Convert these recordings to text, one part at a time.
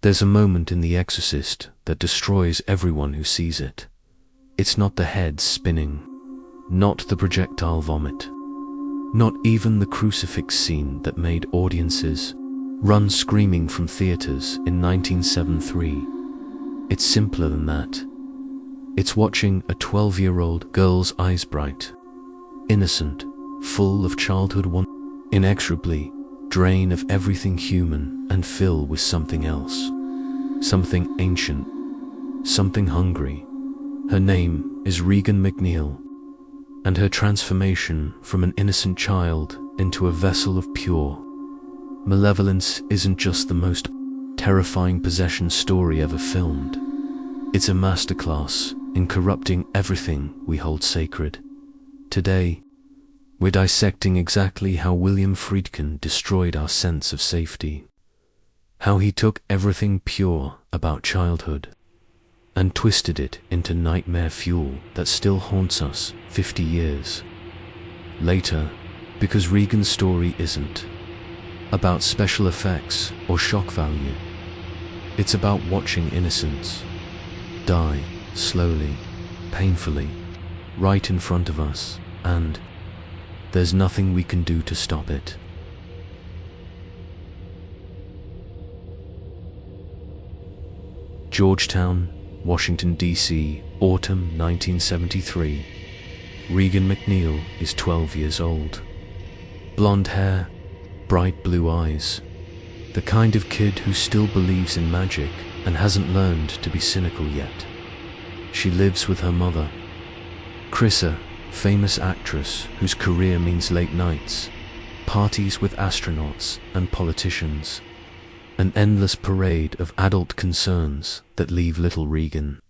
There's a moment in The Exorcist that destroys everyone who sees it. It's not the head spinning, not the projectile vomit, not even the crucifix scene that made audiences run screaming from theaters in 1973. It's simpler than that. It's watching a 12-year-old girl's eyes bright, innocent, full of childhood wonder, inexorably drain of everything human and fill with something else, something ancient, something hungry. Her name is Regan MacNeil, and her transformation from an innocent child into a vessel of pure malevolence isn't just the most terrifying possession story ever filmed. It's a masterclass in corrupting everything we hold sacred. Today, we're dissecting exactly how William Friedkin destroyed our sense of safety, how he took everything pure about childhood and twisted it into nightmare fuel that still haunts us 50 years later, because Regan's story isn't about special effects or shock value. It's about watching innocence die slowly, painfully, right in front of us, and there's nothing we can do to stop it. Georgetown, Washington, D.C., autumn 1973. Regan MacNeil is 12 years old. Blonde hair, bright blue eyes. The kind of kid who still believes in magic and hasn't learned to be cynical yet. She lives with her mother, Chrissa, famous actress whose career means late nights, parties with astronauts and politicians, an endless parade of adult concerns that leave little Regan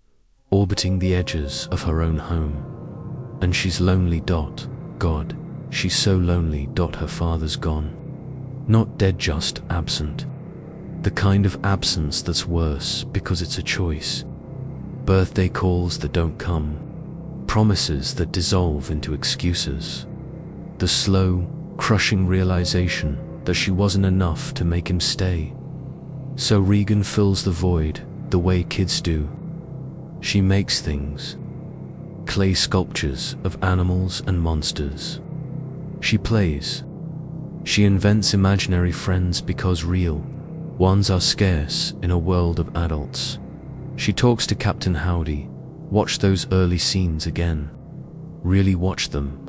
orbiting the edges of her own home. And she's lonely. God, she's so lonely. Her father's gone. Not dead, just absent. The kind of absence that's worse because it's a choice. Birthday calls that don't come, promises that dissolve into excuses. The slow, crushing realization that she wasn't enough to make him stay. So Regan fills the void the way kids do. She makes things, clay sculptures of animals and monsters. She plays. She invents imaginary friends because real ones are scarce in a world of adults. She talks to Captain Howdy. Watch those early scenes again. Really watch them.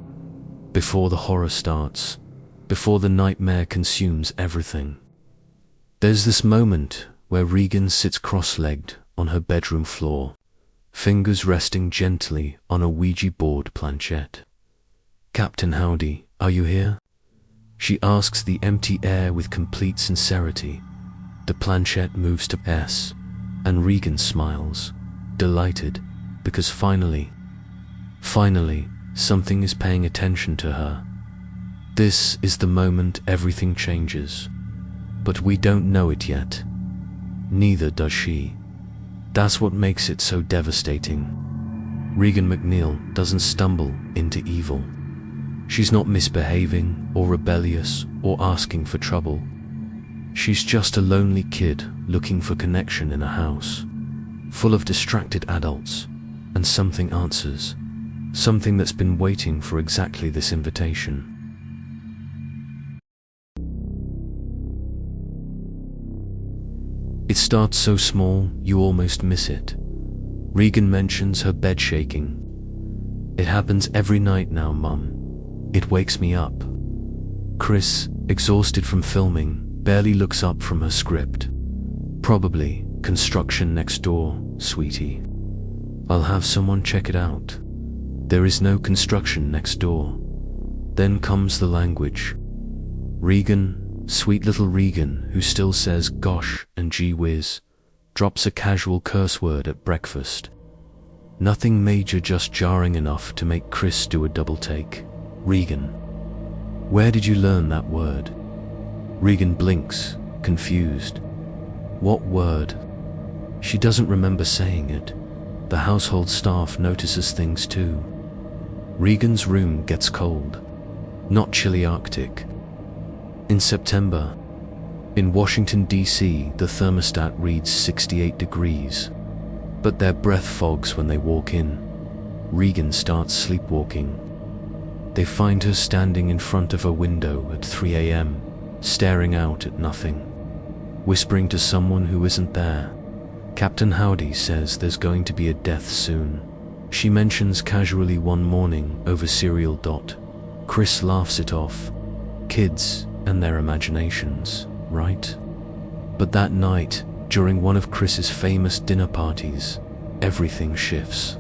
Before the horror starts. Before the nightmare consumes everything. There's this moment where Regan sits cross-legged on her bedroom floor, fingers resting gently on a Ouija board planchette. "Captain Howdy, are you here?" She asks the empty air with complete sincerity. The planchette moves to S, and Regan smiles, delighted, because finally, something is paying attention to her. This is the moment everything changes. But we don't know it yet. Neither does she. That's what makes it so devastating. Regan MacNeil doesn't stumble into evil. She's not misbehaving or rebellious or asking for trouble. She's just a lonely kid looking for connection in a house full of distracted adults, and something answers. Something that's been waiting for exactly this invitation. It starts so small, you almost miss it. Regan mentions her bed shaking. "It happens every night now, Mum. It wakes me up." Chris, exhausted from filming, barely looks up from her script. "Probably construction next door, sweetie. I'll have someone check it out." There is no construction next door. Then comes the language. Regan, sweet little Regan, who still says gosh and gee whiz, drops a casual curse word at breakfast. Nothing major, just jarring enough to make Chris do a double take. "Regan, where did you learn that word?" Regan blinks, confused. What word? She doesn't remember saying it. The household staff notices things too. Regan's room gets cold. Not chilly Arctic. In September, In Washington, D.C., the thermostat reads 68 degrees, but their breath fogs when they walk in. Regan starts sleepwalking. They find her standing in front of a window at 3 a.m., staring out at nothing, whispering to someone who isn't there. Captain Howdy says there's going to be a death soon. She mentions casually one morning over cereal. Chris laughs it off. Kids and their imaginations, right? But that night, during one of Chris's famous dinner parties, everything shifts.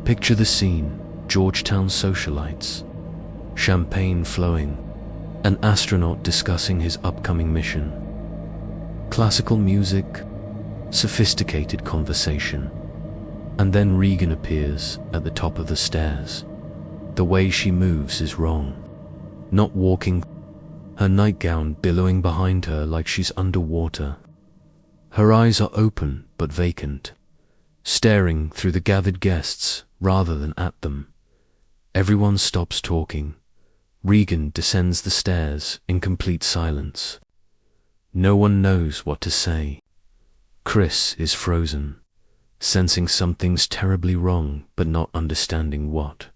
Picture the scene: Georgetown socialites, champagne flowing, an astronaut discussing his upcoming mission. Classical music, sophisticated conversation. And then Regan appears at the top of the stairs. The way she moves is wrong. Not walking, her nightgown billowing behind her like she's underwater. Her eyes are open but vacant, staring through the gathered guests rather than at them. Everyone stops talking. Regan descends the stairs in complete silence. No one knows what to say. Chris is frozen, sensing something's terribly wrong but not understanding what.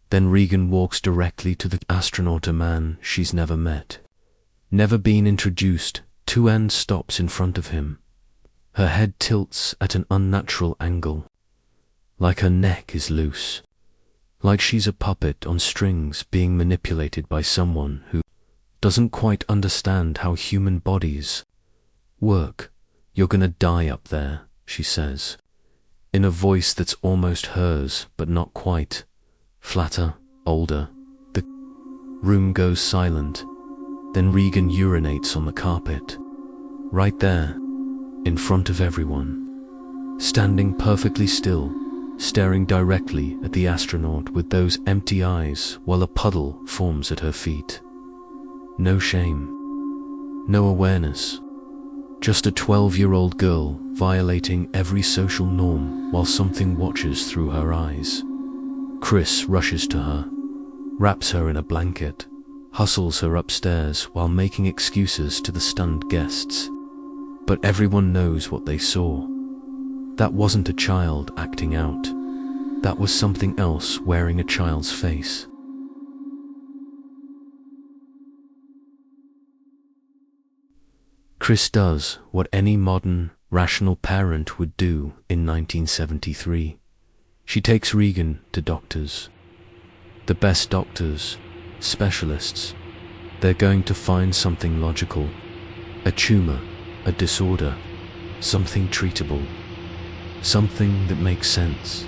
Then Regan walks directly to the astronaut, a man she's never met, never been introduced to, and stops in front of him. Her head tilts at an unnatural angle, like her neck is loose, like she's a puppet on strings being manipulated by someone who doesn't quite understand how human bodies work. "You're gonna die up there," she says, in a voice that's almost hers but not quite. Flatter, older. The room goes silent. Then Regan urinates on the carpet, right there, in front of everyone, standing perfectly still, staring directly at the astronaut with those empty eyes while a puddle forms at her feet. No shame, no awareness, just a 12-year-old girl violating every social norm while something watches through her eyes. Chris rushes to her, wraps her in a blanket, hustles her upstairs while making excuses to the stunned guests. But everyone knows what they saw. That wasn't a child acting out. That was something else wearing a child's face. Chris does what any modern, rational parent would do in 1973. She takes Regan to doctors. The best doctors, specialists. They're going to find something logical. A tumor, a disorder, something treatable. Something that makes sense.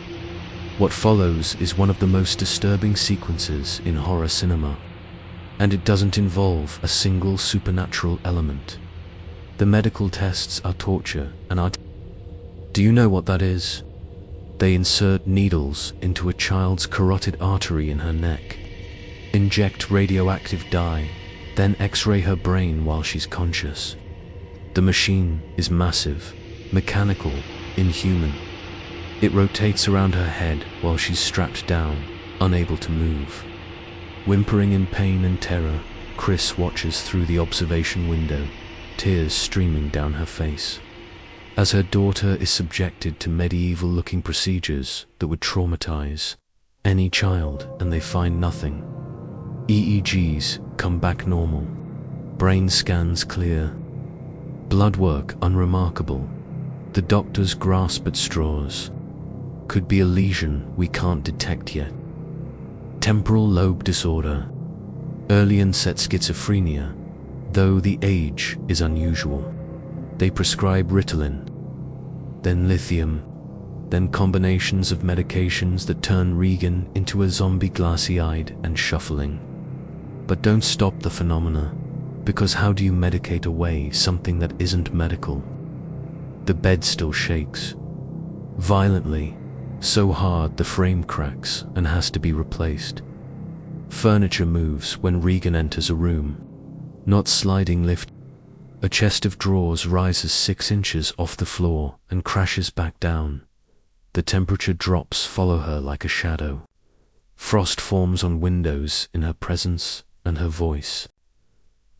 What follows is one of the most disturbing sequences in horror cinema, and it doesn't involve a single supernatural element. The medical tests are torture and are... Do you know what that is? They insert needles into a child's carotid artery in her neck, inject radioactive dye, then X-ray her brain while she's conscious. The machine is massive, mechanical, inhuman. It rotates around her head while she's strapped down, unable to move. Whimpering in pain and terror, Chris watches through the observation window, tears streaming down her face, as her daughter is subjected to medieval-looking procedures that would traumatize any child, and they find nothing. EEGs come back normal, brain scans clear, blood work unremarkable. The doctors grasp at straws. Could be a lesion we can't detect yet. Temporal lobe disorder, early onset schizophrenia, though the age is unusual. They prescribe Ritalin, then lithium, then combinations of medications that turn Regan into a zombie, glassy-eyed and shuffling. But don't stop the phenomena, because how do you medicate away something that isn't medical? The bed still shakes, violently, so hard the frame cracks and has to be replaced. Furniture moves when Regan enters a room, not sliding lift. A chest of drawers rises 6 inches off the floor and crashes back down. The temperature drops follow her like a shadow. Frost forms on windows in her presence and her voice.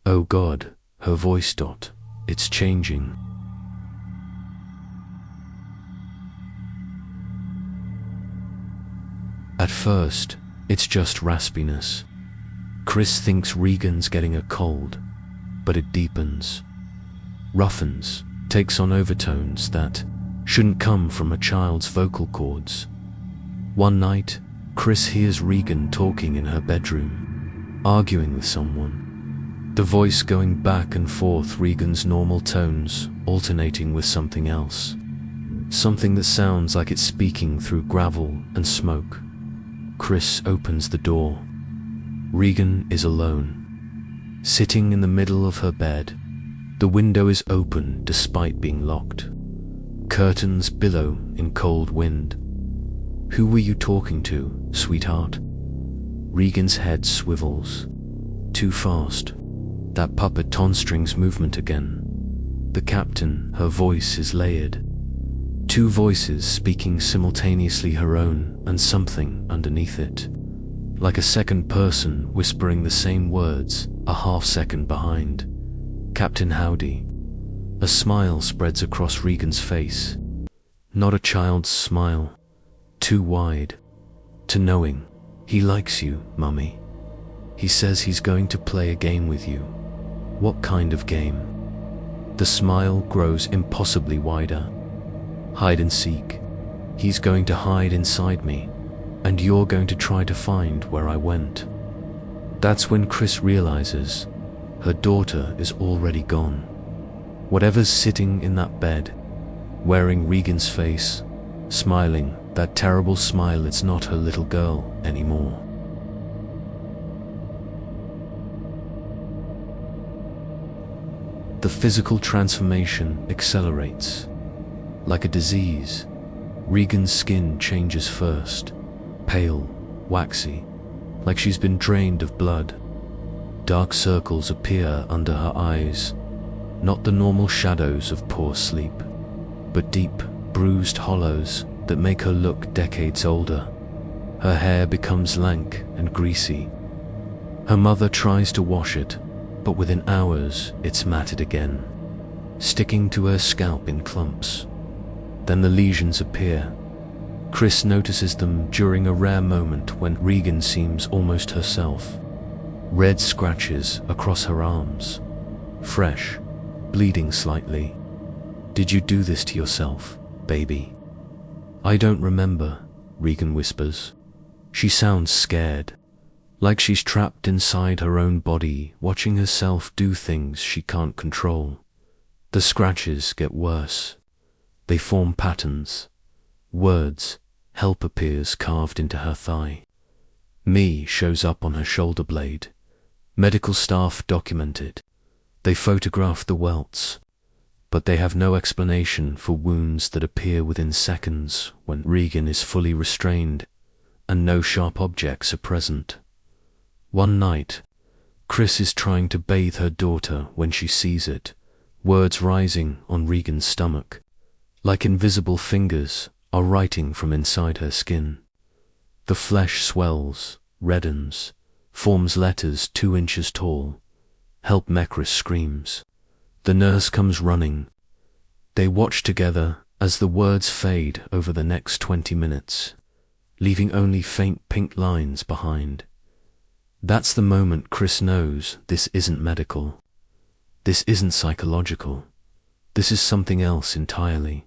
Oh God, her voice. It's changing. At first, it's just raspiness. Chris thinks Regan's getting a cold, but it deepens, roughens, takes on overtones that shouldn't come from a child's vocal cords. One night, Chris hears Regan talking in her bedroom, arguing with someone. The voice going back and forth, Regan's normal tones alternating with something else. Something that sounds like it's speaking through gravel and smoke. Chris opens the door. Regan is alone, sitting in the middle of her bed. The window is open despite being locked. Curtains billow in cold wind. Who were you talking to, sweetheart? Regan's head swivels. Too fast. That puppet tonstrings movement again. The captain, her voice is layered. Two voices speaking simultaneously, her own and something underneath it. Like a second person whispering the same words, a half second behind. Captain Howdy. A smile spreads across Regan's face. Not a child's smile. Too wide. Too knowing. He likes you, Mummy. He says he's going to play a game with you. What kind of game? The smile grows impossibly wider. Hide and seek. He's going to hide inside me, and you're going to try to find where I went. That's when Chris realizes her daughter is already gone. Whatever's sitting in that bed, wearing Regan's face, smiling, that terrible smile, it's not her little girl anymore. The physical transformation accelerates. Like a disease, Regan's skin changes first, pale, waxy, like she's been drained of blood. Dark circles appear under her eyes, not the normal shadows of poor sleep, but deep, bruised hollows that make her look decades older. Her hair becomes lank and greasy. Her mother tries to wash it, but within hours it's matted again, sticking to her scalp in clumps. Then the lesions appear. Chris notices them during a rare moment when Regan seems almost herself. Red scratches across her arms. Fresh, bleeding slightly. Did you do this to yourself, baby? I don't remember, Regan whispers. She sounds scared, like she's trapped inside her own body, watching herself do things she can't control. The scratches get worse. They form patterns. Words, help appears carved into her thigh. Me shows up on her shoulder blade. Medical staff document it. They photograph the welts, but they have no explanation for wounds that appear within seconds when Regan is fully restrained and no sharp objects are present. One night, Chris is trying to bathe her daughter when she sees it, words rising on Regan's stomach. Like invisible fingers are writing from inside her skin. The flesh swells, reddens, forms letters 2 inches tall. Help, Mecris screams. The nurse comes running. They watch together as the words fade over the next 20 minutes, leaving only faint pink lines behind. That's the moment Chris knows this isn't medical. This isn't psychological. This is something else entirely.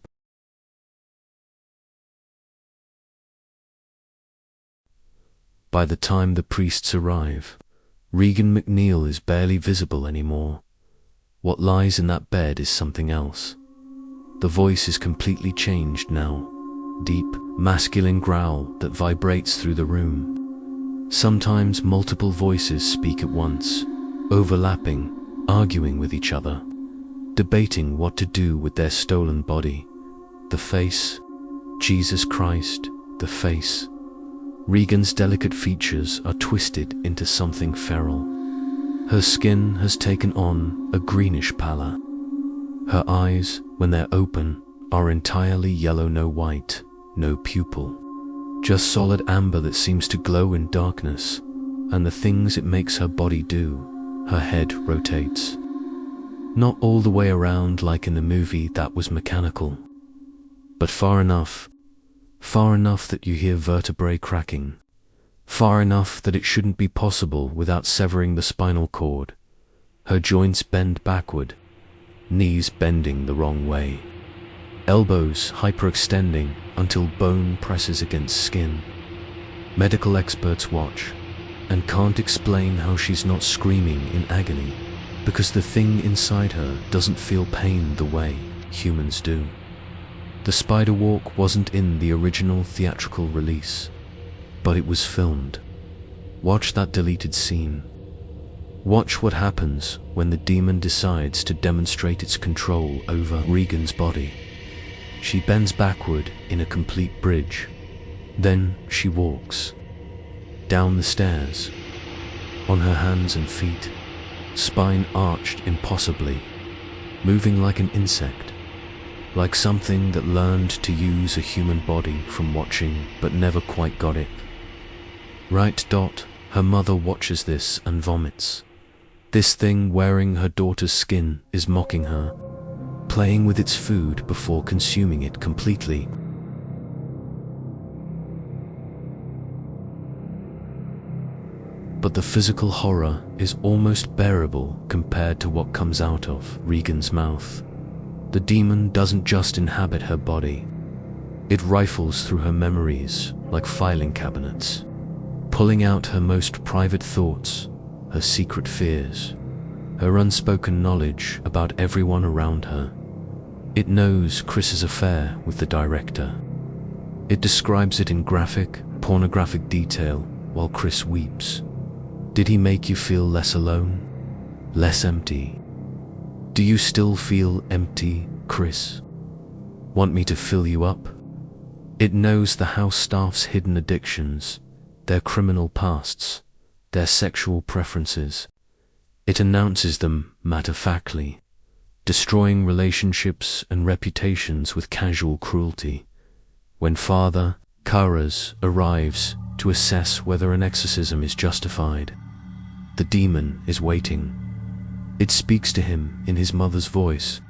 By the time the priests arrive, Regan MacNeil is barely visible anymore. What lies in that bed is something else. The voice is completely changed now. Deep, masculine growl that vibrates through the room. Sometimes multiple voices speak at once, overlapping, arguing with each other, debating what to do with their stolen body. The face, Jesus Christ, the face. Regan's delicate features are twisted into something feral. Her skin has taken on a greenish pallor. Her eyes, when they're open, are entirely yellow, no white, no pupil. just solid amber that seems to glow in darkness, and the things it makes her body do, her head rotates. Not all the way around like in the movie that was mechanical, but far enough that you hear vertebrae cracking, far enough that it shouldn't be possible without severing the spinal cord. Her joints bend backward, knees bending the wrong way, elbows hyperextending until bone presses against skin. Medical experts watch and can't explain how she's not screaming in agony, because the thing inside her doesn't feel pain the way humans do. The spider walk wasn't in the original theatrical release, but it was filmed. Watch that deleted scene. Watch what happens when the demon decides to demonstrate its control over Regan's body. She bends backward in a complete bridge. Then she walks down the stairs, on her hands and feet, spine arched impossibly, moving like an insect, like something that learned to use a human body from watching but never quite got it. Right. Her mother watches this and vomits. This thing wearing her daughter's skin is mocking her, playing with its food before consuming it completely. But the physical horror is almost bearable compared to what comes out of Regan's mouth. The demon doesn't just inhabit her body. It rifles through her memories like filing cabinets, pulling out her most private thoughts, her secret fears, her unspoken knowledge about everyone around her. It knows Chris's affair with the director. It describes it in graphic, pornographic detail while Chris weeps. Did he make you feel less alone? Less empty? Do you still feel empty, Chris? Want me to fill you up? It knows the house staff's hidden addictions, their criminal pasts, their sexual preferences. It announces them matter-of-factly, destroying relationships and reputations with casual cruelty. When Father Karas arrives to assess whether an exorcism is justified, the demon is waiting. It speaks to him in his mother's voice,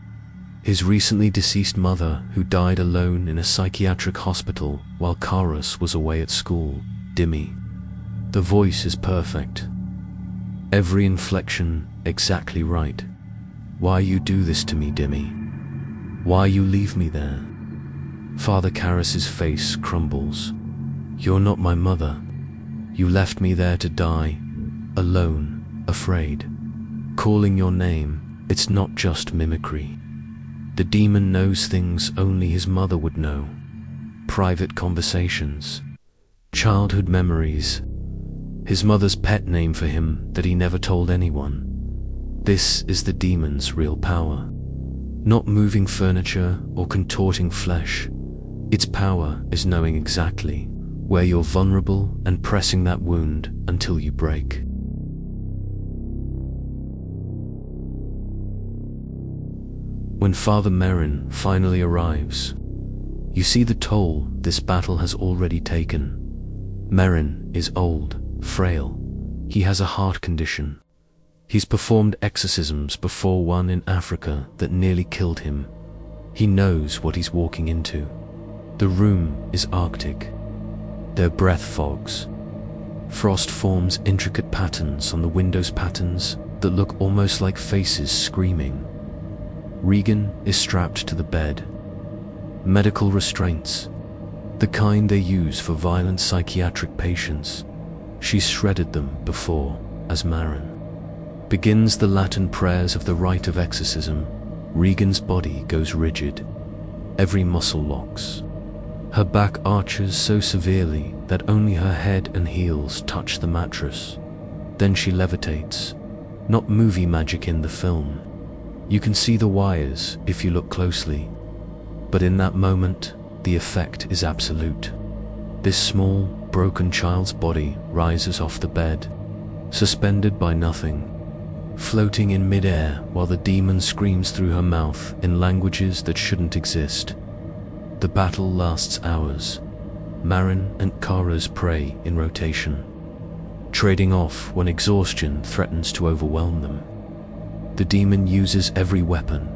his recently deceased mother who died alone in a psychiatric hospital while Karas was away at school, Dimmy. The voice is perfect. Every inflection exactly right. Why you do this to me, Dimmy? Why you leave me there? Father Karas's face crumbles. You're not my mother. You left me there to die, alone, afraid. Calling your name, it's not just mimicry. The demon knows things only his mother would know. Private conversations, childhood memories, his mother's pet name for him that he never told anyone. This is the demon's real power. Not moving furniture or contorting flesh. Its power is knowing exactly where you're vulnerable and pressing that wound until you break. When Father Merrin finally arrives, you see the toll this battle has already taken. Merrin is old, frail. He has a heart condition. He's performed exorcisms before one in Africa that nearly killed him. He knows what he's walking into. The room is arctic. Their breath fogs. Frost forms intricate patterns on the windows, patterns that look almost like faces screaming. Regan is strapped to the bed. Medical restraints, the kind they use for violent psychiatric patients. She's shredded them before as Marin begins the Latin prayers of the rite of exorcism. Regan's body goes rigid. Every muscle locks. Her back arches so severely that only her head and heels touch the mattress. Then she levitates. Not movie magic in the film. You can see the wires if you look closely. But in that moment, the effect is absolute. This small, broken child's body rises off the bed, suspended by nothing, floating in mid-air while the demon screams through her mouth in languages that shouldn't exist. The battle lasts hours. Marin and Kara's prey in rotation, trading off when exhaustion threatens to overwhelm them. The demon uses every weapon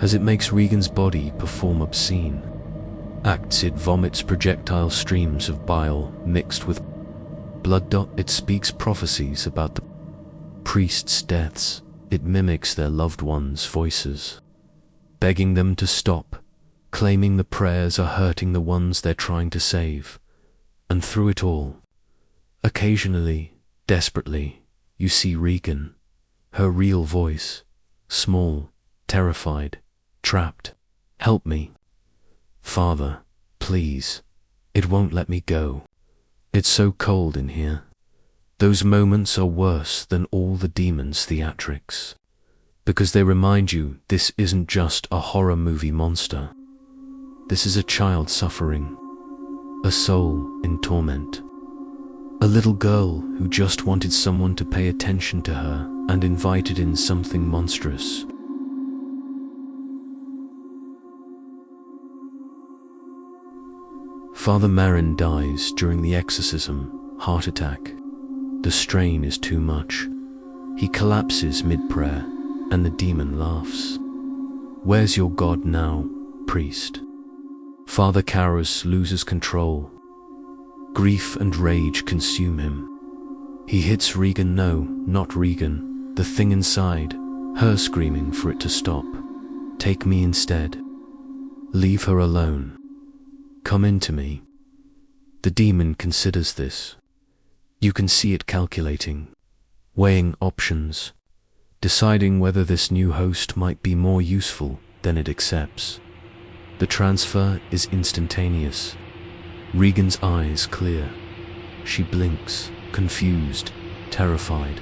as it makes Regan's body perform obscene acts. It vomits projectile streams of bile mixed with blood. It speaks prophecies about the priests' deaths. It mimics their loved ones' voices, begging them to stop, claiming the prayers are hurting the ones they're trying to save. And through it all, occasionally, desperately, you see Regan, her real voice, small, terrified, trapped. Help me. Father, please. It won't let me go. It's so cold in here. Those moments are worse than all the demon's theatrics, because they remind you this isn't just a horror movie monster. This is a child suffering, a soul in torment, a little girl who just wanted someone to pay attention to her and invited in something monstrous. Father Marin dies during the exorcism, heart attack. The strain is too much. He collapses mid-prayer, and the demon laughs. Where's your God now, priest? Father Karras loses control. Grief and rage consume him. He hits Regan. No, not Regan. The thing inside, her screaming for it to stop. Take me instead. Leave her alone. Come into me. The demon considers this. You can see it calculating, weighing options, deciding whether this new host might be more useful than it accepts. The transfer is instantaneous. Regan's eyes clear. She blinks, confused, terrified.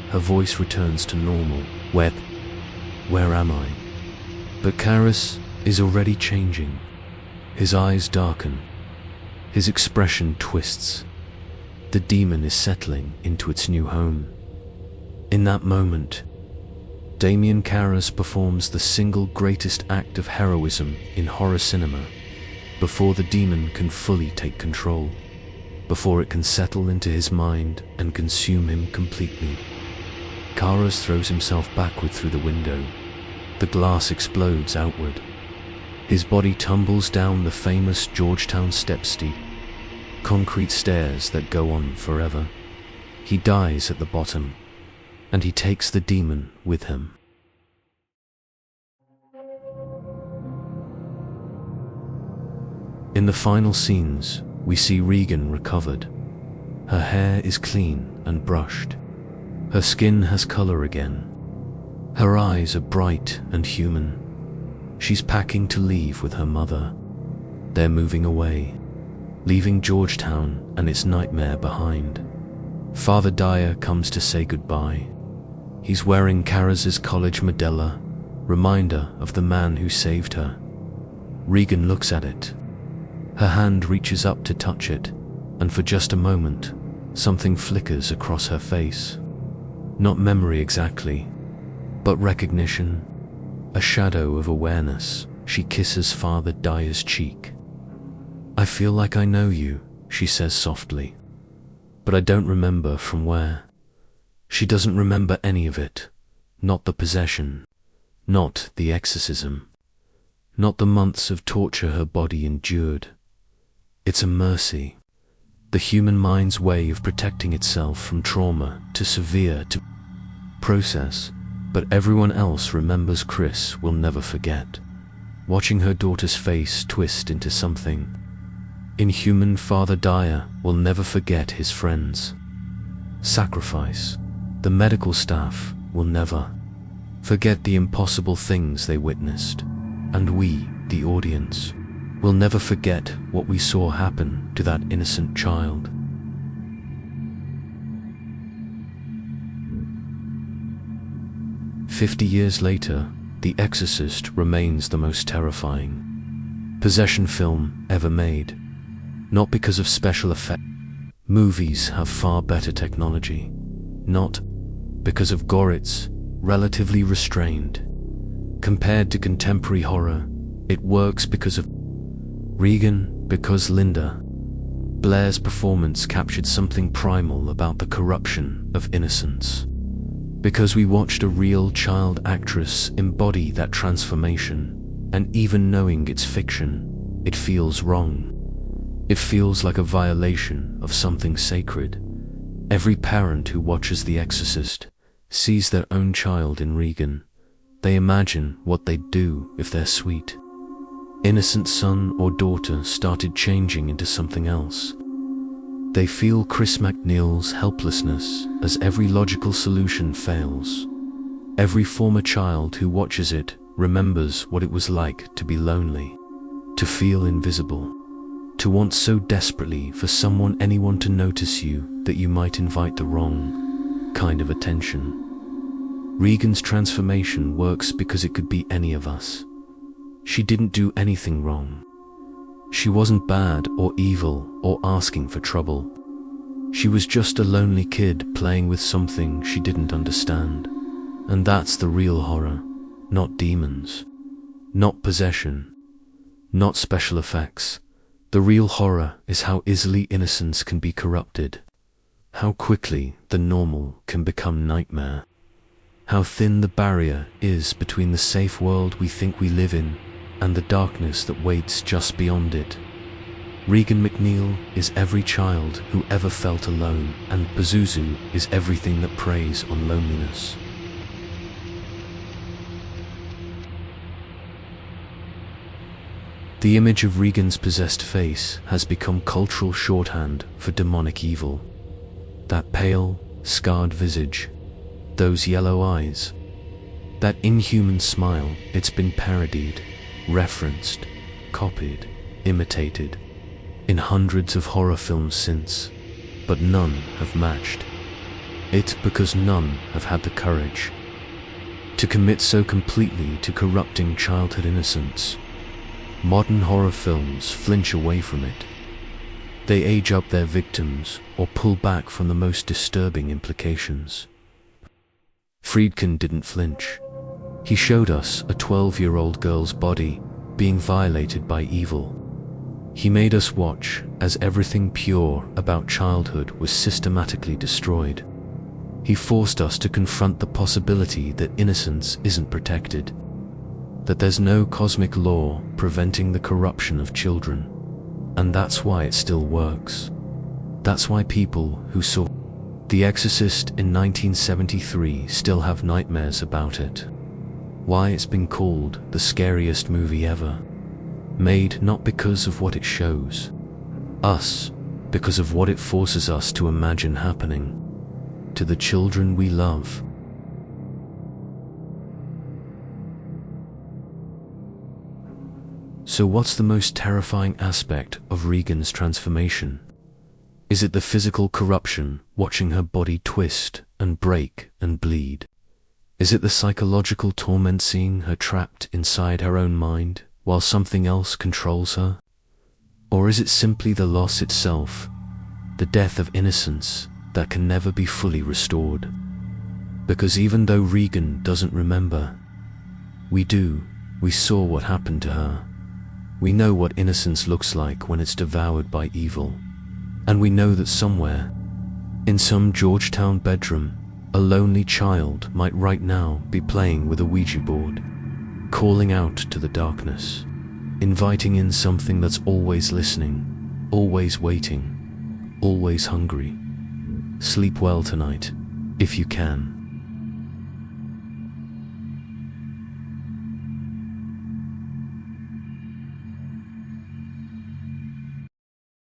Her voice returns to normal. Where am I? But Karras is already changing. His eyes darken. His expression twists. The demon is settling into its new home. In that moment, Damien Karras performs the single greatest act of heroism in horror cinema, before the demon can fully take control, before it can settle into his mind and consume him completely. Karras throws himself backward through the window. The glass explodes outward. His body tumbles down the famous Georgetown step steep, concrete stairs that go on forever. He dies at the bottom, and he takes the demon with him. In the final scenes, we see Regan recovered. Her hair is clean and brushed. Her skin has color again. Her eyes are bright and human. She's packing to leave with her mother. They're moving away, leaving Georgetown and its nightmare behind. Father Dyer comes to say goodbye. He's wearing Karras's college medalla, reminder of the man who saved her. Regan looks at it. Her hand reaches up to touch it, and for just a moment, something flickers across her face. Not memory exactly, but recognition, a shadow of awareness. She kisses Father Dyer's cheek. I feel like I know you, she says softly, but I don't remember from where. She doesn't remember any of it, not the possession, not the exorcism, not the months of torture her body endured. It's a mercy, the human mind's way of protecting itself from trauma too severe to process, but everyone else remembers. Chris will never forget, watching her daughter's face twist into something inhuman. Father Dyer will never forget his friends' sacrifice. The medical staff will never forget the impossible things they witnessed. And we, the audience, will never forget what we saw happen to that innocent child. "50 years later, The Exorcist remains the most terrifying possession film ever made. Not because of special effects. Movies have far better technology. Not because of gore. It's relatively restrained. Compared to contemporary horror, it works because of Regan Because Linda Blair's performance captured something primal about the corruption of innocence. Because we watched a real child actress embody that transformation, and even knowing it's fiction, it feels wrong. It feels like a violation of something sacred. Every parent who watches The Exorcist sees their own child in Regan. They imagine what they'd do if their sweet, innocent son or daughter started changing into something else. They feel Chris MacNeil's helplessness as every logical solution fails. Every former child who watches it remembers what it was like to be lonely, to feel invisible, to want so desperately for anyone to notice you that you might invite the wrong kind of attention. Regan's transformation works because it could be any of us. She didn't do anything wrong. She wasn't bad or evil or asking for trouble. She was just a lonely kid playing with something she didn't understand. And that's the real horror, not demons, not possession, not special effects. The real horror is how easily innocence can be corrupted, how quickly the normal can become nightmare, how thin the barrier is between the safe world we think we live in and the darkness that waits just beyond it. Regan MacNeil is every child who ever felt alone, and Pazuzu is everything that preys on loneliness. The image of Regan's possessed face has become cultural shorthand for demonic evil. That pale, scarred visage, those yellow eyes, that inhuman smile, it's been parodied, referenced, copied, imitated in hundreds of horror films since, but none have matched it because none have had the courage to commit so completely to corrupting childhood innocence. Modern horror films flinch away from it. They age up their victims or pull back from the most disturbing implications. Friedkin didn't flinch. He showed us a 12-year-old girl's body being violated by evil. He made us watch as everything pure about childhood was systematically destroyed. He forced us to confront the possibility that innocence isn't protected, that there's no cosmic law preventing the corruption of children. And that's why it still works. That's why people who saw The Exorcist in 1973 still have nightmares about it. Why it's been called the scariest movie ever. Made not because of what it shows us, because of what it forces us to imagine happening to the children we love. So what's the most terrifying aspect of Regan's transformation? Is it the physical corruption, watching her body twist and break and bleed? Is it the psychological torment, seeing her trapped inside her own mind while something else controls her? Or is it simply the loss itself, the death of innocence that can never be fully restored? Because even though Regan doesn't remember, we do. We saw what happened to her. We know what innocence looks like when it's devoured by evil. And we know that somewhere, in some Georgetown bedroom, a lonely child might right now be playing with a Ouija board, calling out to the darkness, inviting in something that's always listening, always waiting, always hungry. Sleep well tonight, if you can.